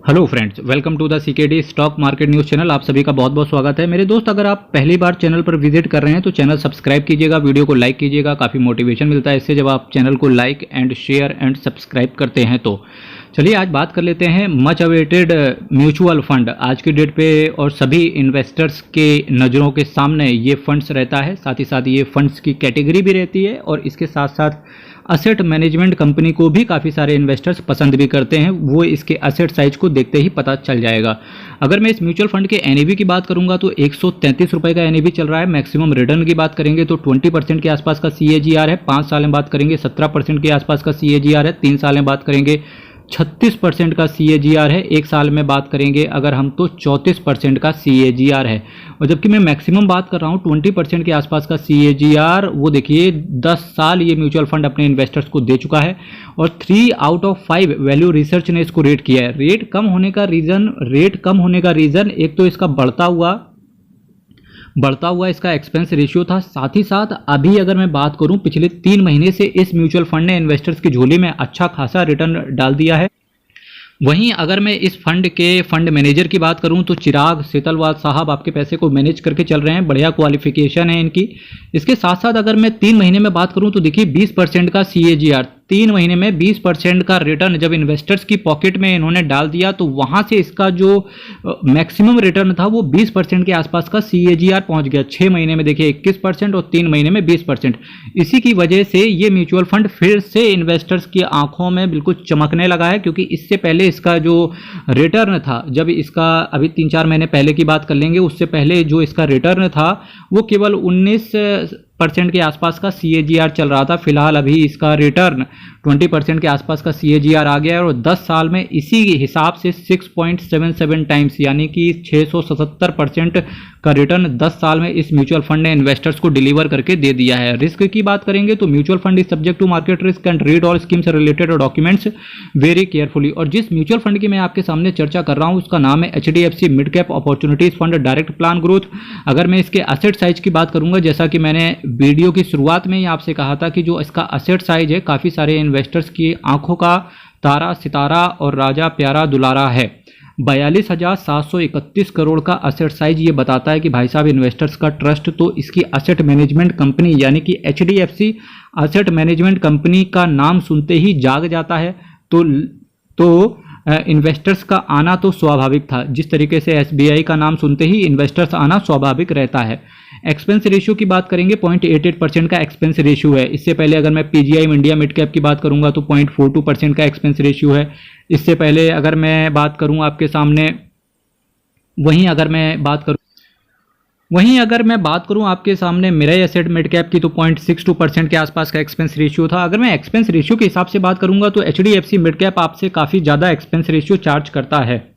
Hello friends, welcome to the CKD stock market news channel. आप सभी का बहुत बहुत स्वागत है। मेरे दोस्त, अगर आप पहली बार चैनल पर विजिट कर रहे हैं तो चैनल सब्सक्राइब कीजिएगा, वीडियो को लाइक कीजिएगा। काफ़ी मोटिवेशन मिलता है इससे जब आप चैनल को like and share and subscribe करते हैं। तो चलिए आज बात कर लेते हैं मच अवेटेड म्यूचुअल फंड। आज की डेट पे और सभी इन्वेस्टर्स के नज़रों के सामने ये फंड्स रहता है। साथ ही साथ ये फंड्स की कैटेगरी भी रहती है और इसके साथ साथ असेट मैनेजमेंट कंपनी को भी काफ़ी सारे इन्वेस्टर्स पसंद भी करते हैं। वो इसके असेट साइज को देखते ही पता चल जाएगा। अगर मैं इस म्यूचुअल फंड के एनएवी की बात करूंगा तो 133 रुपये का एनएवी चल रहा है। मैक्सिमम रिटर्न की बात करेंगे तो 20% के आसपास का CAGR है। 5 साल में बात करेंगे 17% के आसपास का CAGR है। 3 साल में बात करेंगे 36% का CAGR है। 1 साल में बात करेंगे अगर हम तो 34% का CAGR है। और जबकि मैं मैक्सिमम बात कर रहा हूँ 20% के आसपास का CAGR, वो देखिए 10 साल ये म्यूचुअल फंड अपने इन्वेस्टर्स को दे चुका है और 3 आउट ऑफ 5 वैल्यू रिसर्च ने इसको रेट किया है। रेट कम होने का रीज़न एक तो इसका बढ़ता हुआ इसका एक्सपेंस रेशियो था। साथ ही साथ अभी अगर मैं बात करूं पिछले 3 महीने से इस म्यूचुअल फंड ने इन्वेस्टर्स की झोली में अच्छा खासा रिटर्न डाल दिया है। वहीं अगर मैं इस फंड के फंड मैनेजर की बात करूं तो चिराग सेतलवाल साहब आपके पैसे को मैनेज करके चल रहे हैं। बढ़िया क्वालिफिकेशन है इनकी। इसके साथ साथ अगर मैं 3 महीने में बात करूं तो देखिए 20% का CAGR, 3 महीने में 20% का रिटर्न जब इन्वेस्टर्स की पॉकेट में इन्होंने डाल दिया तो वहां से इसका जो मैक्सिमम रिटर्न था वो 20% के आसपास का CAGR पहुंच गया। 6 महीने में देखिए 21% और 3 महीने में 20%। इसी की वजह से ये म्यूचुअल फंड फिर से इन्वेस्टर्स की आंखों में बिल्कुल चमकने लगा है, क्योंकि इससे पहले इसका जो रिटर्न था, जब इसका अभी 3-4 महीने पहले की बात कर लेंगे, उससे पहले जो इसका रिटर्न था वो केवल 19% के आसपास का CAGR चल रहा था। फिलहाल अभी इसका रिटर्न 20% के आसपास का CAGR आ गया है और 10 साल में इसी हिसाब से 6.77 टाइम्स यानी कि 677% का रिटर्न 10 साल में इस म्यूचुअल फंड ने इन्वेस्टर्स को डिलीवर करके दे दिया है। रिस्क की बात करेंगे तो mutual fund is subject to market risk and read all schemes related documents very carefully. और जिस म्यूचुअल फंड की मैं आपके सामने चर्चा कर रहा हूं उसका नाम है HDFC mid cap opportunities fund direct plan growth. अगर मैं इसके असेट साइज की बात करूंगा, जैसा कि मैंने वीडियो की शुरुआत में ही आपसे कहा था कि जो इसका असेट साइज है काफ़ी सारे इन्वेस्टर्स की आंखों का तारा सितारा और राजा प्यारा दुलारा है। 42,731 करोड़ का असेट साइज ये बताता है कि भाई साहब इन्वेस्टर्स का ट्रस्ट तो इसकी असेट मैनेजमेंट कंपनी यानी कि HDFC असेट मैनेजमेंट कंपनी का नाम सुनते ही जाग जाता है। तो इन्वेस्टर्स का आना तो स्वाभाविक था, जिस तरीके से SBI का नाम सुनते ही इन्वेस्टर्स आना स्वाभाविक रहता है। एक्सपेंस रेशियो की बात करेंगे 0.88% का एक्सपेंस रेशियो है। इससे पहले अगर मैं PGI इंडिया मिड कैप की बात करूंगा तो 0.42% का एक्सपेंस रेशियो है। इससे पहले अगर मैं बात करूं आपके सामने, वहीं अगर मैं बात करूं आपके सामने मिराई एसेट मिड कैप की तो 0.62% के आसपास का एक्सपेंस रेशियो था। अगर मैं एक्सपेंस रेशियो के हिसाब से बात करूंगा तो HDFC मिड कैप आपसे काफ़ी ज़्यादा एक्सपेंस रेशियो चार्ज करता है,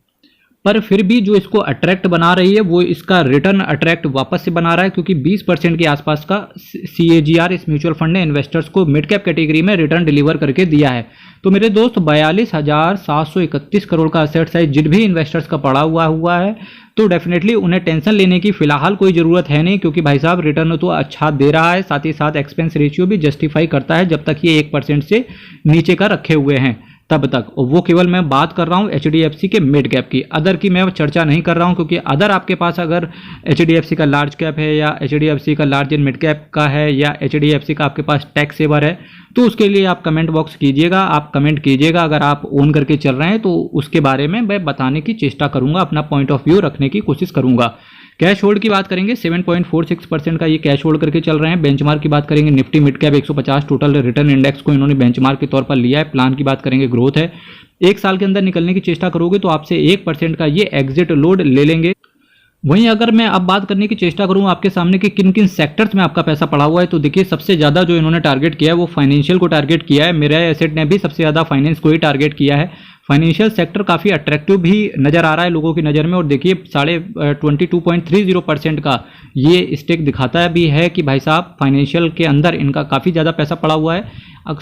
पर फिर भी जो इसको अट्रैक्ट बना रही है वो इसका रिटर्न अट्रैक्ट वापस से बना रहा है, क्योंकि 20% के आसपास का CAGR इस म्यूचुअल फंड ने इन्वेस्टर्स को मिड कैप कैटेगरी में रिटर्न डिलीवर करके दिया है। तो मेरे दोस्त 42,731 करोड़ का असेट साइज जिन भी इन्वेस्टर्स का पड़ा हुआ है तो डेफिनेटली उन्हें टेंशन लेने की फिलहाल कोई ज़रूरत है नहीं, क्योंकि भाई साहब रिटर्न तो अच्छा दे रहा है। साथ ही साथ एक्सपेंस रेशियो भी जस्टिफाई करता है जब तक ये 1% से नीचे का रखे हुए हैं तब तक। और वो केवल मैं बात कर रहा हूँ HDFC के मिड कैप की, अदर की मैं चर्चा नहीं कर रहा हूँ, क्योंकि अदर आपके पास अगर HDFC का लार्ज कैप है या HDFC का लार्ज इन मिड कैप का है या HDFC का आपके पास टैक्स सेवर है तो उसके लिए आप कमेंट बॉक्स कीजिएगा, आप कमेंट कीजिएगा। अगर आप ओन करके चल रहे हैं तो उसके बारे में मैं बताने की चेष्टा करूँगा, अपना पॉइंट ऑफ व्यू रखने की कोशिश करूँगा। कैश होल्ड की बात करेंगे 7.46% का ये कैश होल्ड करके चल रहे हैं। बेंचमार्क की बात करेंगे Nifty mid cap 150 total return index को इन्होंने बेंचमार्क के तौर पर लिया है। प्लान की बात करेंगे ग्रोथ है। 1 साल के अंदर निकलने की चेष्टा करोगे तो आपसे 1% का ये एग्जिट लोड ले लेंगे। वहीं अगर मैं अब बात करने की चेष्टा करूं आपके सामने कि किन किन सेक्टर्स में आपका पैसा पड़ा हुआ है तो देखिए सबसे ज़्यादा जो इन्होंने टारगेट किया है वो फाइनेंशियल को टारगेट किया है। मिराई एसेट ने भी सबसे ज़्यादा फाइनेंस को ही टारगेट किया है। फाइनेंशियल सेक्टर काफ़ी अट्रैक्टिव भी नज़र आ रहा है लोगों की नज़र में और देखिए 22.30% का ये स्टेक दिखाता है भी है कि भाई साहब फाइनेंशियल के अंदर इनका काफ़ी ज़्यादा पैसा पड़ा हुआ है।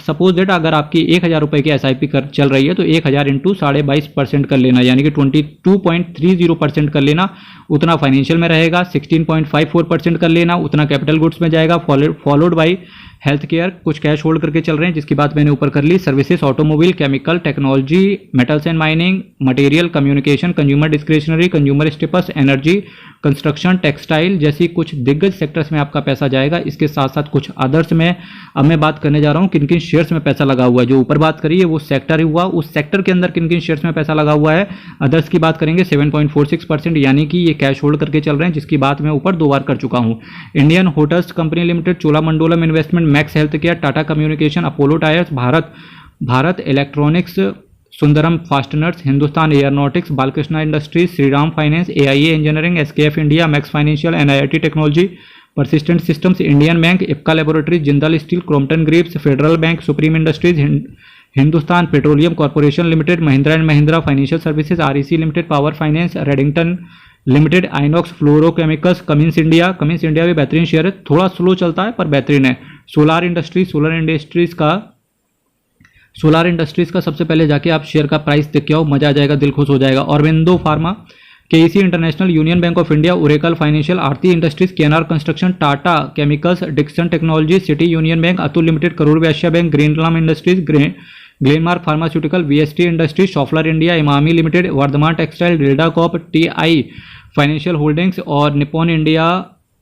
सपोज दैट अगर आपकी 1000 रुपये की SIP चल रही है तो 1000 इंटू 22.5% कर लेना, यानी कि 22.30% कर लेना, उतना फाइनेंशियल में रहेगा। 16.54% कर लेना, उतना कैपिटल गुड्स में जाएगा, फॉलोड बाई हेल्थ केयर, कुछ कैश होल्ड करके चल रहे हैं जिसकी बात मैंने ऊपर कर ली। Services, automobile, chemical, technology, metals and mining, material, communication, consumer discretionary, consumer staples, energy, construction, textile जैसी कुछ दिग्गज सेक्टर्स में आपका पैसा जाएगा। इसके साथ साथ कुछ अदर्स में अब मैं बात करने जा रहा हूँ किन किन शेयर्स में पैसा लगा हुआ है। जो ऊपर बात करी है वो सेक्टर हुआ, उस सेक्टर के अंदर किन किन शेयर्स में पैसा लगा हुआ है। अदर्स की बात करेंगे 7.46%, यानी कि ये कैश होल्ड करके चल रहे हैं जिसकी बात मैं ऊपर 2 बार कर चुका हूँ। Indian hotels company limited, Cholamandalam investment, max health care, Tata communication, Apollo tyres, Bharat electronics, Sundaram fasteners, Hindustan aeronautics, Balkrishna industries, Shriram finance, AIA engineering, SKF India, max financial, NIIT technology, persistent systems, Indian bank, Ipca laboratories, Jindal steel, Crompton Greaves, federal bank, supreme industries, Hindustan petroleum corporation limited, Mahindra and Mahindra financial services, REC limited, power finance, Redington limited, Inox fluorochemicals, Cummins India भी बेहतरीन share है, थोड़ा slow चलता है पर बेहतरीन है। Solar industries का सबसे पहले जाके आप शेयर का प्राइस देख के आओ, मजा आ जाएगा, दिल खुश हो जाएगा। Aurobindo pharma, KEC international, union bank of India, Oracle financial, Aarti industries, KNR construction, Tata chemicals, Dixon technology, city union bank, Atul limited, Karur Vysya bank, Greenlam industries, Glenmark pharmaceutical, VST industries, software India, Emami limited, Vardhman textile, delta corp, TI financial holdings और Nippon India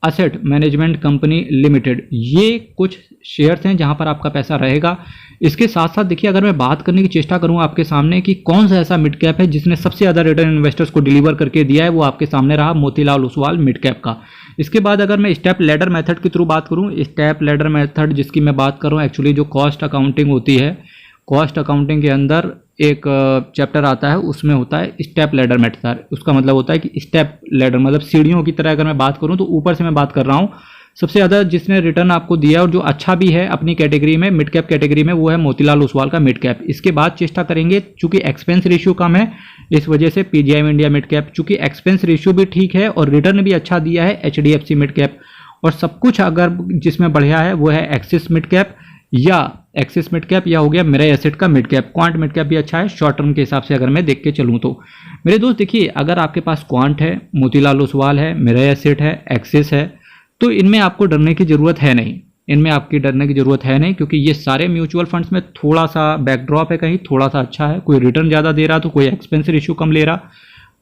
asset management company limited. ये कुछ shares हैं जहां पर आपका पैसा रहेगा। इसके साथ साथ देखिए, अगर मैं बात करने की चेष्टा करूं आपके सामने कि कौन सा ऐसा मिड कैप है जिसने सबसे ज़्यादा रिटर्न इन्वेस्टर्स को डिलीवर करके दिया है, वो आपके सामने रहा मोतीलाल ओसवाल मिड कैप का। इसके बाद अगर मैं स्टेप लैडर मेथड के थ्रू बात करूं, स्टेप लैडर मेथड जिसकी मैं बात कर रहा हूं, एक्चुअली जो कॉस्ट अकाउंटिंग होती है, कॉस्ट अकाउंटिंग के अंदर एक चैप्टर आता है, उसमें होता है स्टेप लैडर मेथड। उसका मतलब होता है कि स्टेप लैडर मतलब सीढ़ियों की तरह अगर मैं बात करूं तो ऊपर से मैं बात कर रहा हूं। सबसे ज़्यादा जिसने रिटर्न आपको दिया और जो अच्छा भी है अपनी कैटेगरी में, मिड कैप कैटेगरी में, वो है मोतीलाल ओसवाल का मिड कैप। इसके बाद चेष्टा करेंगे, चूंकि एक्सपेंस रेशियो कम है इस वजह से PGIM इंडिया मिड कैप, चूंकि एक्सपेंस रेशियो भी ठीक है और रिटर्न भी अच्छा दिया है HDFC मिड कैप, और सब कुछ अगर जिसमें बढ़िया है वो है एक्सिस मिड कैप या हो गया मिराई एसेट का mid cap. Quant mid cap भी अच्छा है शॉर्ट टर्म के हिसाब से अगर मैं देख के चलूँ तो। मेरे दोस्त देखिए, अगर आपके पास क्वांट है, मोतीलाल ओसवाल है, मिराई एसेट है, एक्सिस है, तो इनमें आपको डरने की ज़रूरत है नहीं, क्योंकि ये सारे म्यूचुअल फंड्स में थोड़ा सा बैकड्रॉप है, कहीं थोड़ा सा अच्छा है, कोई रिटर्न ज़्यादा दे रहा तो कोई एक्सपेंस रेशियो कम ले रहा,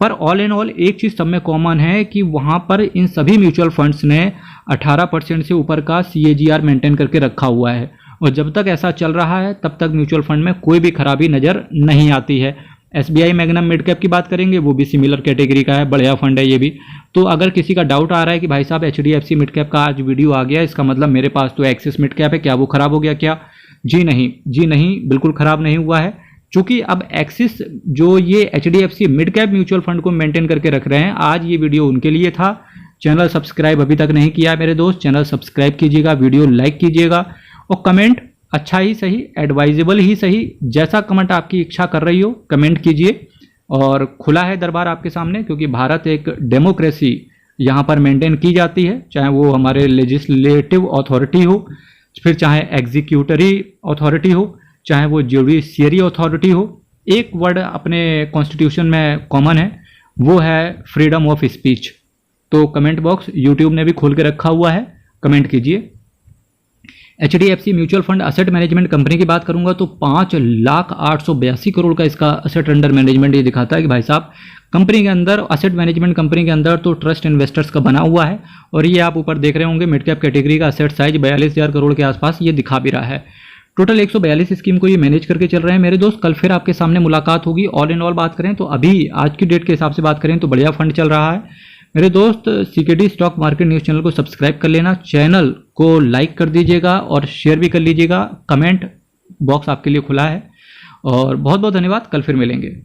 पर ऑल इन ऑल एक चीज़ सब में कॉमन है कि वहाँ पर इन सभी म्यूचुअल फंड्स ने 18% से ऊपर का CAGR मेंटेन करके रखा हुआ है, और जब तक ऐसा चल रहा है तब तक म्यूचुअल फंड में कोई भी खराबी नज़र नहीं आती है। SBI मैग्नम मिड कैप की बात करेंगे, वो भी सिमिलर कैटेगरी का है, बढ़िया फंड है ये भी। तो अगर किसी का डाउट आ रहा है कि भाई साहब HDFC मिड कैप का आज वीडियो आ गया, इसका मतलब मेरे पास तो एक्सिस मिड कैप है, क्या वो खराब हो गया क्या? जी नहीं, बिल्कुल खराब नहीं हुआ है। चूंकि अब एक्सिस जो ये HDFC mid cap mutual fund को मेंटेन करके रख रहे हैं, आज ये वीडियो उनके लिए था। चैनल सब्सक्राइब अभी तक नहीं किया मेरे दोस्त, चैनल सब्सक्राइब कीजिएगा, वीडियो लाइक कीजिएगा, और कमेंट अच्छा ही सही, एडवाइजेबल ही सही, जैसा कमेंट आपकी इच्छा कर रही हो कमेंट कीजिए। और खुला है दरबार आपके सामने, क्योंकि भारत एक डेमोक्रेसी यहाँ पर मेंटेन की जाती है, चाहे वो हमारे लेजिस्लेटिव अथॉरिटी हो, फिर चाहे एग्जीक्यूटरी अथॉरिटी हो, चाहे वो जुडिशियरी अथॉरिटी हो। एक वर्ड अपने कॉन्स्टिट्यूशन में कॉमन है, वो है फ्रीडम ऑफ स्पीच। तो कमेंट बॉक्स यूट्यूब ने भी खोल के रखा हुआ है, कमेंट कीजिए। HDFC mutual fund asset management company की बात करूंगा तो 5,08,82 करोड़ का इसका असेट अंडर मैनेजमेंट ये दिखाता है कि भाई साहब कंपनी के अंदर, असेट मैनेजमेंट कंपनी के अंदर तो ट्रस्ट इन्वेस्टर्स का बना हुआ है। और ये आप ऊपर देख रहे होंगे मिड कैप कैटेगरी का असेट साइज 42,000 करोड़ के आसपास ये दिखा भी रहा है। टोटल 142 स्कीम को ये मैनेज करके चल रहे हैं मेरे दोस्त। कल फिर आपके सामने मुलाकात होगी। ऑल इन ऑल बात करें तो अभी आज की डेट के हिसाब से बात करें तो बढ़िया फंड चल रहा है मेरे दोस्त। CKD stock market news channel को सब्सक्राइब कर लेना, चैनल को लाइक कर दीजिएगा और शेयर भी कर लीजिएगा। कमेंट बॉक्स आपके लिए खुला है और बहुत बहुत धन्यवाद। कल फिर मिलेंगे।